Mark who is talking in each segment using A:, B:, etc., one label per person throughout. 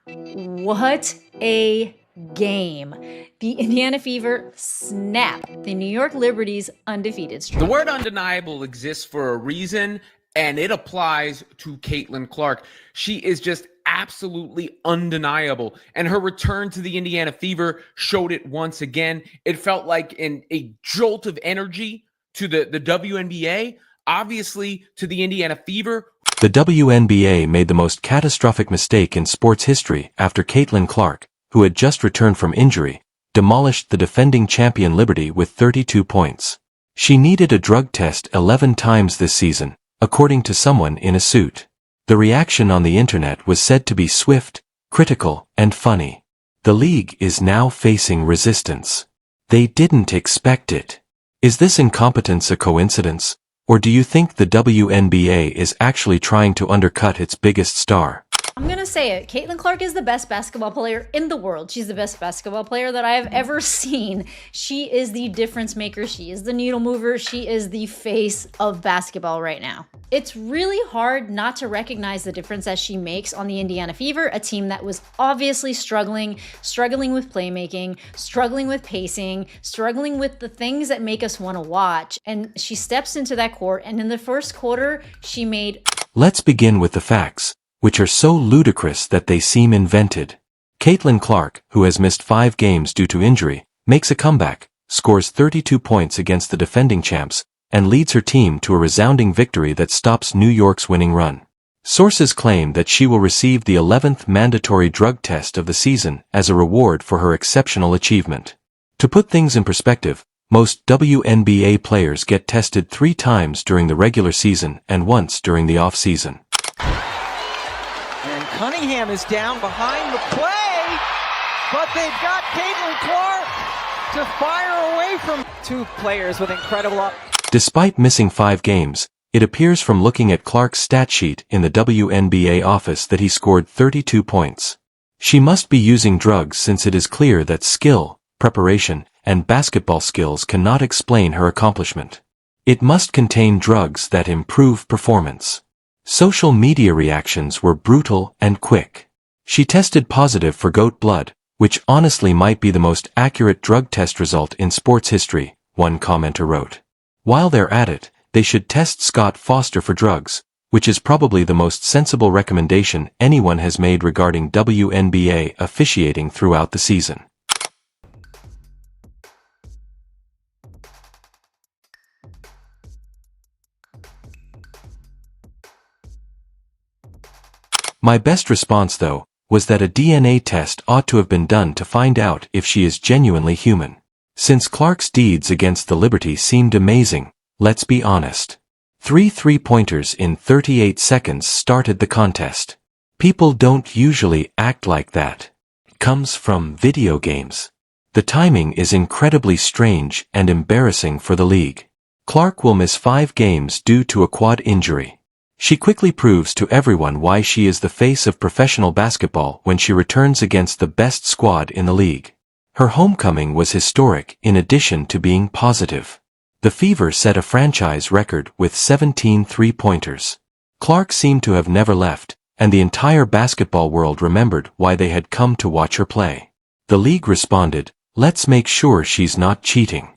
A: What a game. The Indiana Fever snap the New York Liberty's undefeated streak.
B: The word undeniable exists for a reason, and it applies to Caitlin Clark. She is just absolutely undeniable, and her return to the Indiana Fever showed it once again. It felt like a jolt of energy to the WNBA, obviously to the Indiana Fever.
C: The WNBA made the most catastrophic mistake in sports history after Caitlin Clark, who had just returned from injury, demolished the defending champion Liberty with 32 points. She needed a drug test 11 times this season, according to someone in a suit. The reaction on the internet was said to be swift, critical, and funny. The league is now facing resistance. They didn't expect it. Is this incompetence a coincidence? Or do you think the WNBA is actually trying to undercut its biggest star?
A: I'm going to say it. Caitlin Clark is the best basketball player in the world. She's the best basketball player that I have ever seen. She is the difference maker. She is the needle mover. She is the face of basketball right now. It's really hard not to recognize the difference that she makes on the Indiana Fever, a team that was obviously struggling with playmaking, struggling with pacing, struggling with the things that make us want to watch. And she steps into that court, and in the first quarter, she made...
C: Let's begin with the facts, which are so ludicrous that they seem invented. Caitlin Clark, who has missed 5 games due to injury, makes a comeback, scores 32 points against the defending champs, and leads her team to a resounding victory that stops New York's winning run. Sources claim that she will receive the 11th mandatory drug test of the season as a reward for her exceptional achievement. To put things in perspective, most WNBA players get tested 3 times during the regular season and once during the off-season.
D: And Cunningham is down behind the play, but they've got Caitlin Clark to fire away from 2 players with incredible
C: Despite missing 5 games, it appears from looking at Clark's stat sheet in the WNBA office that he scored 32 points. She must be using drugs since it is clear that skill, preparation, and basketball skills cannot explain her accomplishment. It must contain drugs that improve performance. Social media reactions were brutal and quick. She tested positive for goat blood, which honestly might be the most accurate drug test result in sports history, one commenter wrote. While they're at it, they should test Scott Foster for drugs, which is probably the most sensible recommendation anyone has made regarding WNBA officiating throughout the season. My best response, though, was that a DNA test ought to have been done to find out if she is genuinely human. Since Clark's deeds against the Liberty seemed amazing, let's be honest. 3 3-pointers in 38 seconds started the contest. People don't usually act like that. It comes from video games. The timing is incredibly strange and embarrassing for the league. Clark will miss 5 games due to a quad injury. She quickly proves to everyone why she is the face of professional basketball when she returns against the best squad in the league. Her homecoming was historic in addition to being positive. The Fever set a franchise record with 17 3-pointers. Clark seemed to have never left, and the entire basketball world remembered why they had come to watch her play. The league responded, "Let's make sure she's not cheating."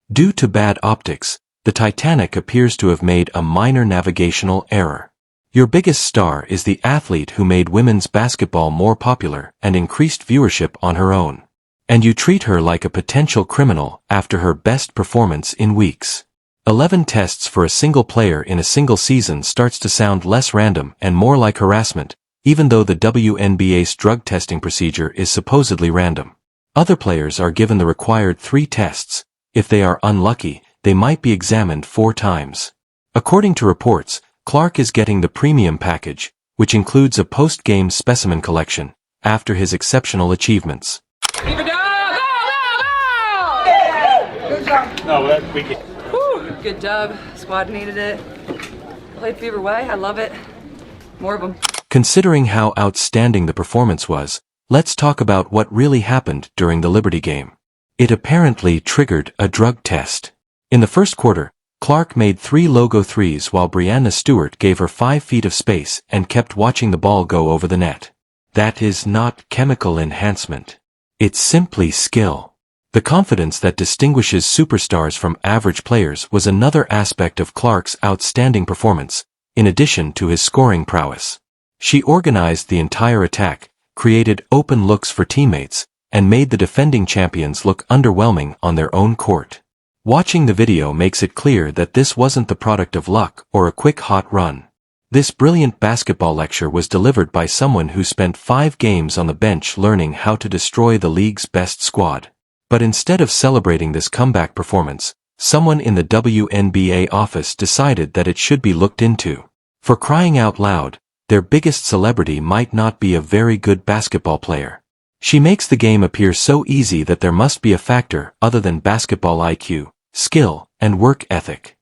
C: Due to bad optics, the Titanic appears to have made a minor navigational error. Your biggest star is the athlete who made women's basketball more popular and increased viewership on her own. And you treat her like a potential criminal after her best performance in weeks. 11 tests for a single player in a single season starts to sound less random and more like harassment, even though the WNBA's drug testing procedure is supposedly random. Other players are given the required 3 tests. If they are unlucky, they might be examined 4 times. According to reports, Clark is getting the premium package, which includes a post-game specimen collection, after his exceptional achievements.
E: Good job. Squad needed it. Played Fever way. I love it. More of them.
C: Considering how outstanding the performance was, let's talk about what really happened during the Liberty game. It apparently triggered a drug test. In the first quarter, Clark made 3 logo threes while Breanna Stewart gave her 5 feet of space and kept watching the ball go over the net. That is not chemical enhancement. It's simply skill. The confidence that distinguishes superstars from average players was another aspect of Clark's outstanding performance, in addition to his scoring prowess. She organized the entire attack, created open looks for teammates, and made the defending champions look underwhelming on their own court. Watching the video makes it clear that this wasn't the product of luck or a quick hot run. This brilliant basketball lecture was delivered by someone who spent 5 games on the bench learning how to destroy the league's best squad. But instead of celebrating this comeback performance, someone in the WNBA office decided that it should be looked into. For crying out loud, their biggest celebrity might not be a very good basketball player. She makes the game appear so easy that there must be a factor other than basketball IQ, skill, and work ethic.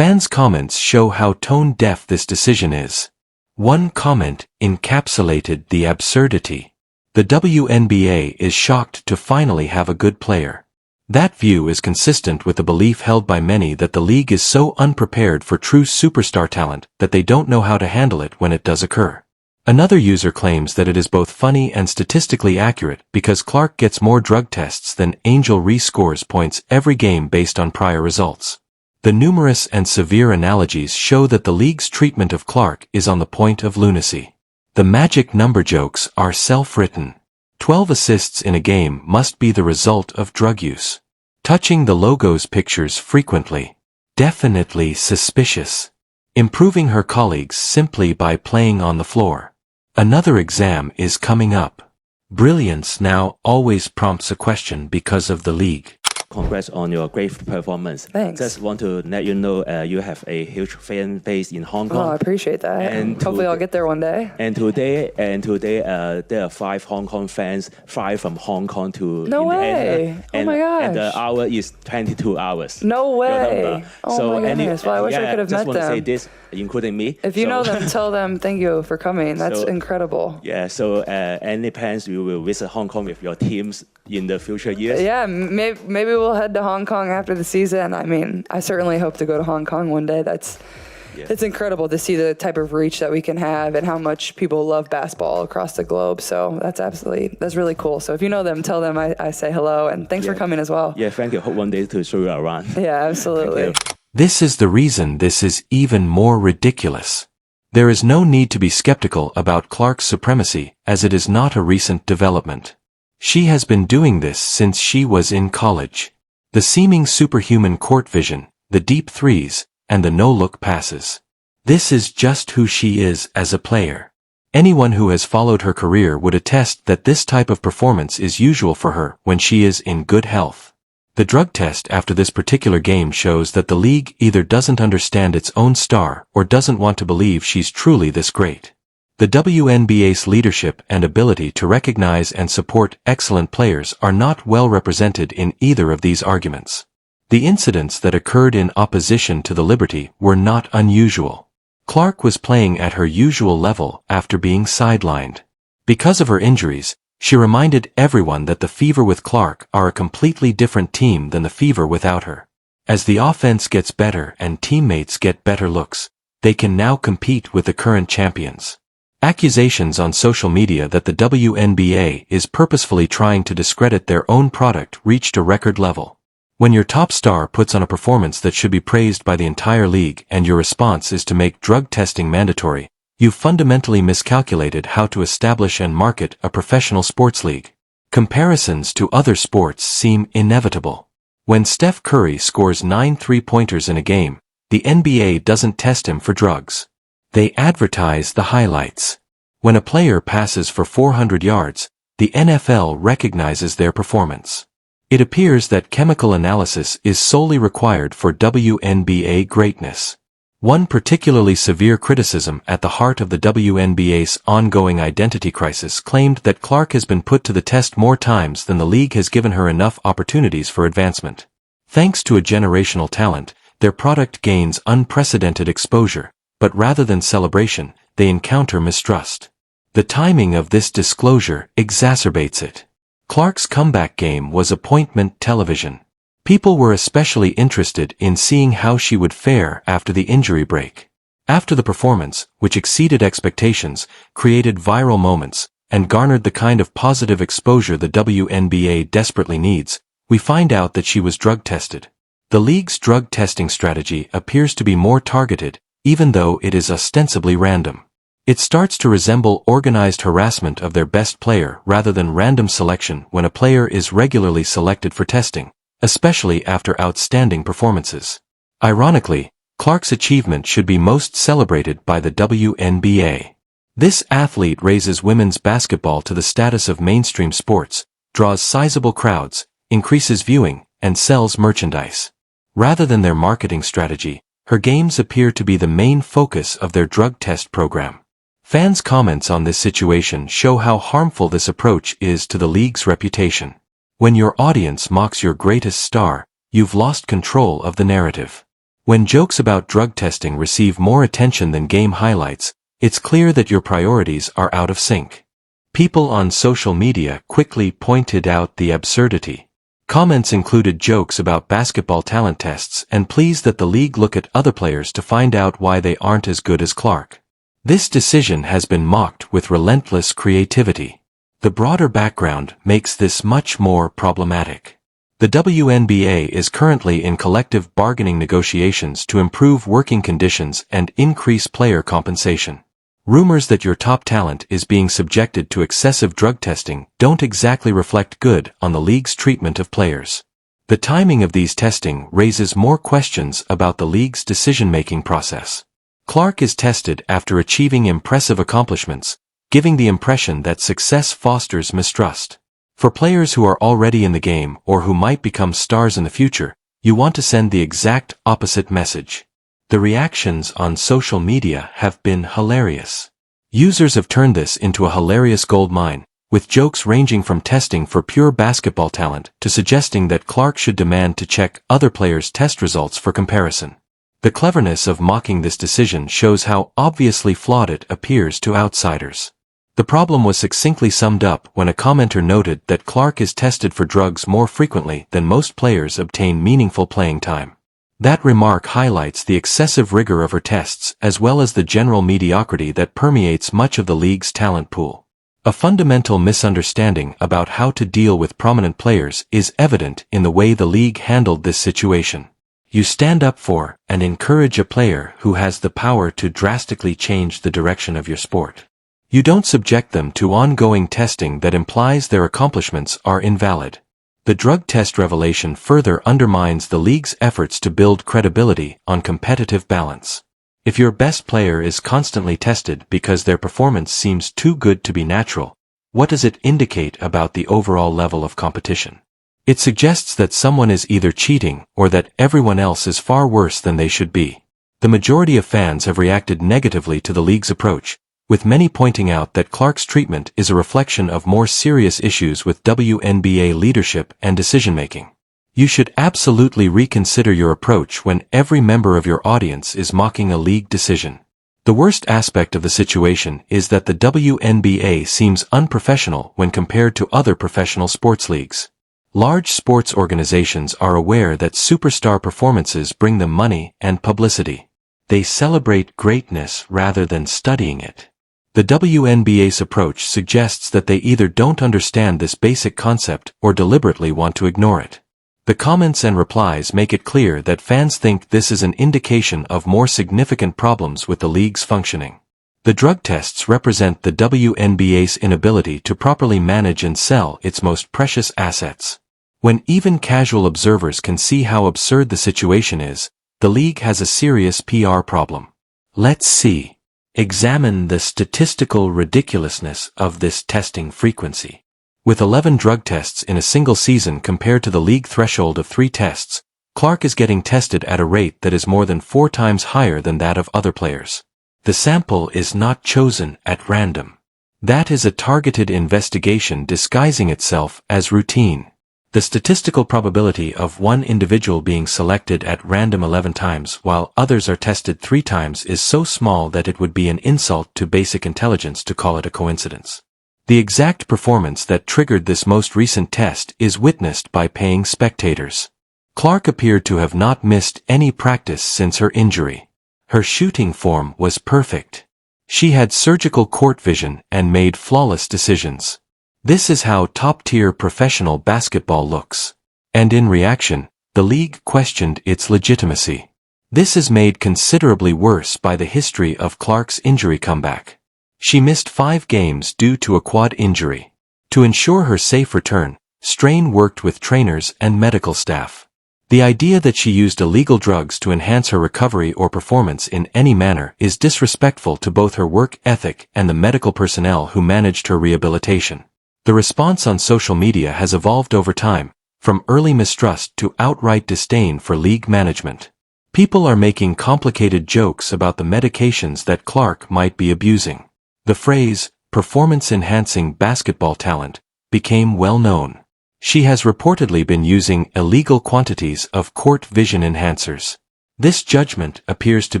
C: Fans' comments show how tone-deaf this decision is. One comment encapsulated the absurdity. The WNBA is shocked to finally have a good player. That view is consistent with the belief held by many that the league is so unprepared for true superstar talent that they don't know how to handle it when it does occur. Another user claims that it is both funny and statistically accurate because Clark gets more drug tests than Angel Reese scores points every game based on prior results. The numerous and severe analogies show that the league's treatment of Clark is on the point of lunacy. The magic number jokes are self-written. 12 assists in a game must be the result of drug use. Touching the logo's pictures frequently. Definitely suspicious. Improving her colleagues simply by playing on the floor. Another exam is coming up. Brilliance now always prompts a question because of the league.
F: Congrats on your great performance.
E: Thanks.
F: Just want to let you know you have a huge fan base in Hong Kong.
E: Oh, I appreciate that.
F: And
E: hopefully I'll get there one day.
F: And today, there are 5 Hong Kong fans fly from Hong Kong to
E: No way.
F: And,
E: Oh my gosh.
F: And the hour is 22 hours.
E: No way.
F: Your number.
E: Oh my goodness. Well, I wish I could have
F: just
E: met
F: want to say
E: them.
F: this, including me.
E: If you know them, tell them thank you for coming. That's incredible.
F: Yeah. So any plans you will visit Hong Kong with your teams in the future years?
E: Yeah, maybe we'll head to Hong Kong after the season. I mean, I certainly hope to go to Hong Kong one day. It's incredible to see the type of reach that we can have and how much people love basketball across the globe. So that's really cool. So if you know them, tell them I say hello and thanks for coming as well.
F: Yeah, thank you. Hope one day to show you around.
E: Yeah, absolutely.
C: This is the reason this is even more ridiculous. There is no need to be skeptical about Clark's supremacy, as it is not a recent development. She has been doing this since she was in college. The seeming superhuman court vision, the deep threes, and the no-look passes. This is just who she is as a player. Anyone who has followed her career would attest that this type of performance is usual for her when she is in good health. The drug test after this particular game shows that the league either doesn't understand its own star or doesn't want to believe she's truly this great. The WNBA's leadership and ability to recognize and support excellent players are not well represented in either of these arguments. The incidents that occurred in opposition to the Liberty were not unusual. Clark was playing at her usual level after being sidelined. Because of her injuries, she reminded everyone that the Fever with Clark are a completely different team than the Fever without her. As the offense gets better and teammates get better looks, they can now compete with the current champions. Accusations on social media that the WNBA is purposefully trying to discredit their own product reached a record level. When your top star puts on a performance that should be praised by the entire league and your response is to make drug testing mandatory, you've fundamentally miscalculated how to establish and market a professional sports league. Comparisons to other sports seem inevitable. When Steph Curry scores 9 3-pointers in a game, the NBA doesn't test him for drugs. They advertise the highlights. When a player passes for 400 yards, the NFL recognizes their performance. It appears that chemical analysis is solely required for WNBA greatness. One particularly severe criticism at the heart of the WNBA's ongoing identity crisis claimed that Clark has been put to the test more times than the league has given her enough opportunities for advancement. Thanks to a generational talent, their product gains unprecedented exposure, but rather than celebration, they encounter mistrust. The timing of this disclosure exacerbates it. Clark's comeback game was appointment television. People were especially interested in seeing how she would fare after the injury break. After the performance, which exceeded expectations, created viral moments, and garnered the kind of positive exposure the WNBA desperately needs, we find out that she was drug tested. The league's drug testing strategy appears to be more targeted, even though it is ostensibly random. It starts to resemble organized harassment of their best player rather than random selection when a player is regularly selected for testing, especially after outstanding performances. Ironically, Clark's achievement should be most celebrated by the WNBA. This athlete raises women's basketball to the status of mainstream sports, draws sizable crowds, increases viewing, and sells merchandise. Rather than their marketing strategy, her games appear to be the main focus of their drug test program. Fans' comments on this situation show how harmful this approach is to the league's reputation. When your audience mocks your greatest star, you've lost control of the narrative. When jokes about drug testing receive more attention than game highlights, it's clear that your priorities are out of sync. People on social media quickly pointed out the absurdity. Comments included jokes about basketball talent tests and pleas that the league look at other players to find out why they aren't as good as Clark. This decision has been mocked with relentless creativity. The broader background makes this much more problematic. The WNBA is currently in collective bargaining negotiations to improve working conditions and increase player compensation. Rumors that your top talent is being subjected to excessive drug testing don't exactly reflect good on the league's treatment of players. The timing of these testing raises more questions about the league's decision-making process. Clark is tested after achieving impressive accomplishments, giving the impression that success fosters mistrust. For players who are already in the game or who might become stars in the future, you want to send the exact opposite message. The reactions on social media have been hilarious. Users have turned this into a hilarious goldmine, with jokes ranging from testing for pure basketball talent to suggesting that Clark should demand to check other players' test results for comparison. The cleverness of mocking this decision shows how obviously flawed it appears to outsiders. The problem was succinctly summed up when a commenter noted that Clark is tested for drugs more frequently than most players obtain meaningful playing time. That remark highlights the excessive rigor of her tests as well as the general mediocrity that permeates much of the league's talent pool. A fundamental misunderstanding about how to deal with prominent players is evident in the way the league handled this situation. You stand up for and encourage a player who has the power to drastically change the direction of your sport. You don't subject them to ongoing testing that implies their accomplishments are invalid. The drug test revelation further undermines the league's efforts to build credibility on competitive balance. If your best player is constantly tested because their performance seems too good to be natural, what does it indicate about the overall level of competition? It suggests that someone is either cheating or that everyone else is far worse than they should be. The majority of fans have reacted negatively to the league's approach, with many pointing out that Clark's treatment is a reflection of more serious issues with WNBA leadership and decision-making. You should absolutely reconsider your approach when every member of your audience is mocking a league decision. The worst aspect of the situation is that the WNBA seems unprofessional when compared to other professional sports leagues. Large sports organizations are aware that superstar performances bring them money and publicity. They celebrate greatness rather than studying it. The WNBA's approach suggests that they either don't understand this basic concept or deliberately want to ignore it. The comments and replies make it clear that fans think this is an indication of more significant problems with the league's functioning. The drug tests represent the WNBA's inability to properly manage and sell its most precious assets. When even casual observers can see how absurd the situation is, the league has a serious PR problem. Let's see. Examine the statistical ridiculousness of this testing frequency. With 11 drug tests in a single season compared to the league threshold of 3 tests, Clark is getting tested at a rate that is more than 4 times higher than that of other players. The sample is not chosen at random. That is a targeted investigation disguising itself as routine. The statistical probability of one individual being selected at random 11 times while others are tested 3 times is so small that it would be an insult to basic intelligence to call it a coincidence. The exact performance that triggered this most recent test is witnessed by paying spectators. Clark appeared to have not missed any practice since her injury. Her shooting form was perfect. She had surgical court vision and made flawless decisions. This is how top-tier professional basketball looks. And in reaction, the league questioned its legitimacy. This is made considerably worse by the history of Clark's injury comeback. She missed 5 games due to a quad injury. To ensure her safe return, Strain worked with trainers and medical staff. The idea that she used illegal drugs to enhance her recovery or performance in any manner is disrespectful to both her work ethic and the medical personnel who managed her rehabilitation. The response on social media has evolved over time, from early mistrust to outright disdain for league management. People are making complicated jokes about the medications that Clark might be abusing. The phrase, performance-enhancing basketball talent, became well known. She has reportedly been using illegal quantities of court vision enhancers. This judgment appears to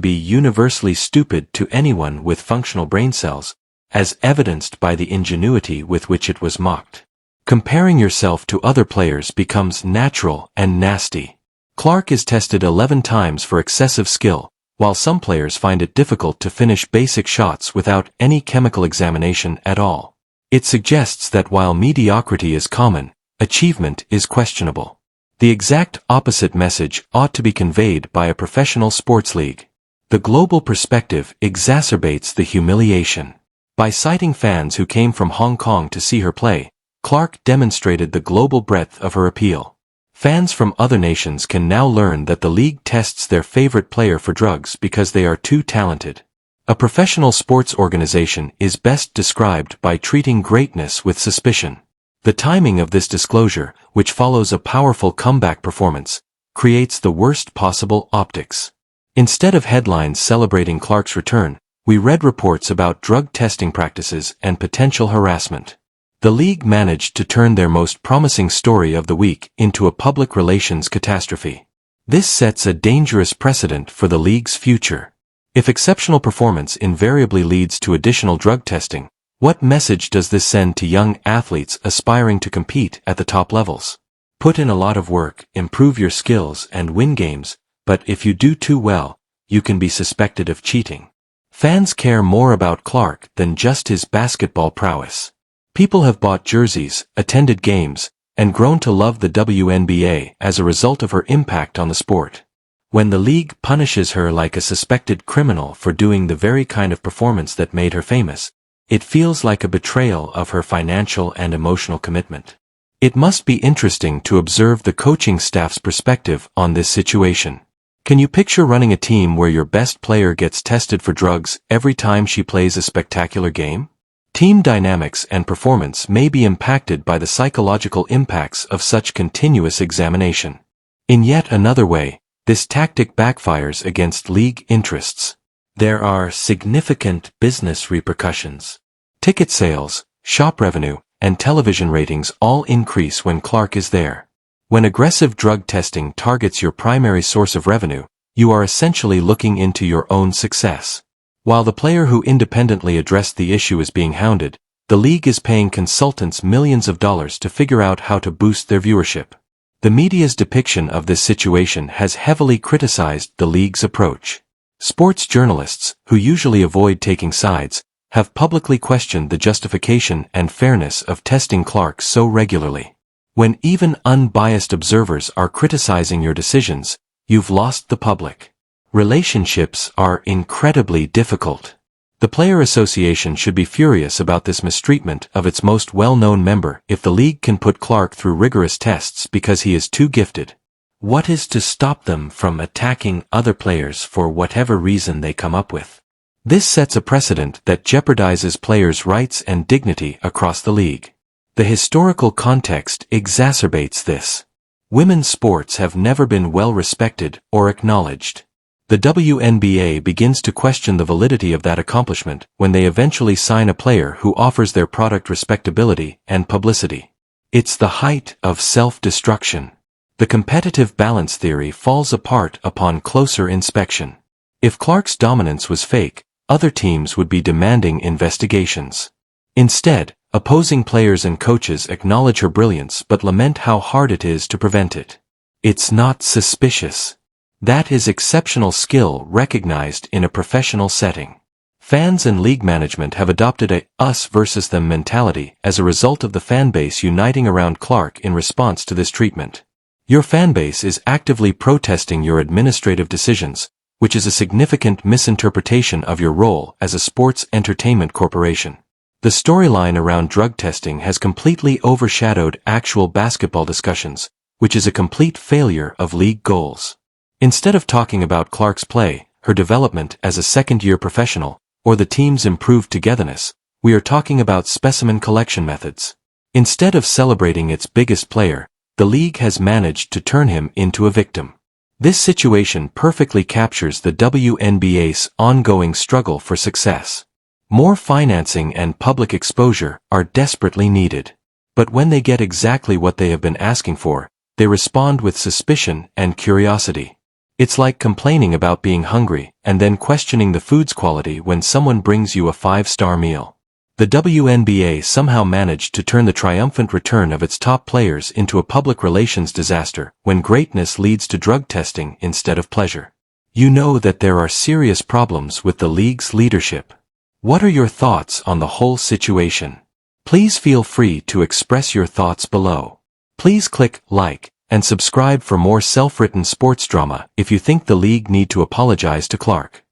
C: be universally stupid to anyone with functional brain cells, as evidenced by the ingenuity with which it was mocked. Comparing yourself to other players becomes natural and nasty. Clark is tested 11 times for excessive skill, while some players find it difficult to finish basic shots without any chemical examination at all. It suggests that while mediocrity is common, achievement is questionable. The exact opposite message ought to be conveyed by a professional sports league. The global perspective exacerbates the humiliation. By citing fans who came from Hong Kong to see her play, Clark demonstrated the global breadth of her appeal. Fans from other nations can now learn that the league tests their favorite player for drugs because they are too talented. A professional sports organization is best described by treating greatness with suspicion. The timing of this disclosure, which follows a powerful comeback performance, creates the worst possible optics. Instead of headlines celebrating Clark's return, we read reports about drug testing practices and potential harassment. The league managed to turn their most promising story of the week into a public relations catastrophe. This sets a dangerous precedent for the league's future. If exceptional performance invariably leads to additional drug testing, what message does this send to young athletes aspiring to compete at the top levels? Put in a lot of work, improve your skills, and win games, but if you do too well, you can be suspected of cheating. Fans care more about Clark than just his basketball prowess. People have bought jerseys, attended games, and grown to love the WNBA as a result of her impact on the sport. When the league punishes her like a suspected criminal for doing the very kind of performance that made her famous, it feels like a betrayal of her financial and emotional commitment. It must be interesting to observe the coaching staff's perspective on this situation. Can you picture running a team where your best player gets tested for drugs every time she plays a spectacular game? Team dynamics and performance may be impacted by the psychological impacts of such continuous examination. In yet another way, this tactic backfires against league interests. There are significant business repercussions. Ticket sales, shop revenue, and television ratings all increase when Clark is there. When aggressive drug testing targets your primary source of revenue, you are essentially looking into your own success. While the player who independently addressed the issue is being hounded, the league is paying consultants millions of dollars to figure out how to boost their viewership. The media's depiction of this situation has heavily criticized the league's approach. Sports journalists, who usually avoid taking sides, have publicly questioned the justification and fairness of testing Clark so regularly. When even unbiased observers are criticizing your decisions, you've lost the public. Relationships are incredibly difficult. The Player Association should be furious about this mistreatment of its most well-known member if the league can put Clark through rigorous tests because he is too gifted. What is to stop them from attacking other players for whatever reason they come up with? This sets a precedent that jeopardizes players' rights and dignity across the league. The historical context exacerbates this. Women's sports have never been well respected or acknowledged. The WNBA begins to question the validity of that accomplishment when they eventually sign a player who offers their product respectability and publicity. It's the height of self-destruction. The competitive balance theory falls apart upon closer inspection. If Clark's dominance was fake, other teams would be demanding investigations. Instead, opposing players and coaches acknowledge her brilliance but lament how hard it is to prevent it. It's not suspicious. That is exceptional skill recognized in a professional setting. Fans and league management have adopted a us versus them mentality as a result of the fan base uniting around Clark in response to this treatment. Your fan base is actively protesting your administrative decisions, which is a significant misinterpretation of your role as a sports entertainment corporation. The storyline around drug testing has completely overshadowed actual basketball discussions, which is a complete failure of league goals. Instead of talking about Clark's play, her development as a second-year professional, or the team's improved togetherness, we are talking about specimen collection methods. Instead of celebrating its biggest player, the league has managed to turn him into a victim. This situation perfectly captures the WNBA's ongoing struggle for success. More financing and public exposure are desperately needed. But when they get exactly what they have been asking for, they respond with suspicion and curiosity. It's like complaining about being hungry and then questioning the food's quality when someone brings you a 5-star meal. The WNBA somehow managed to turn the triumphant return of its top players into a public relations disaster when greatness leads to drug testing instead of pleasure. You know that there are serious problems with the league's leadership. What are your thoughts on the whole situation? Please feel free to express your thoughts below. Please click like and subscribe for more self-written sports drama if you think the league need to apologize to Clark.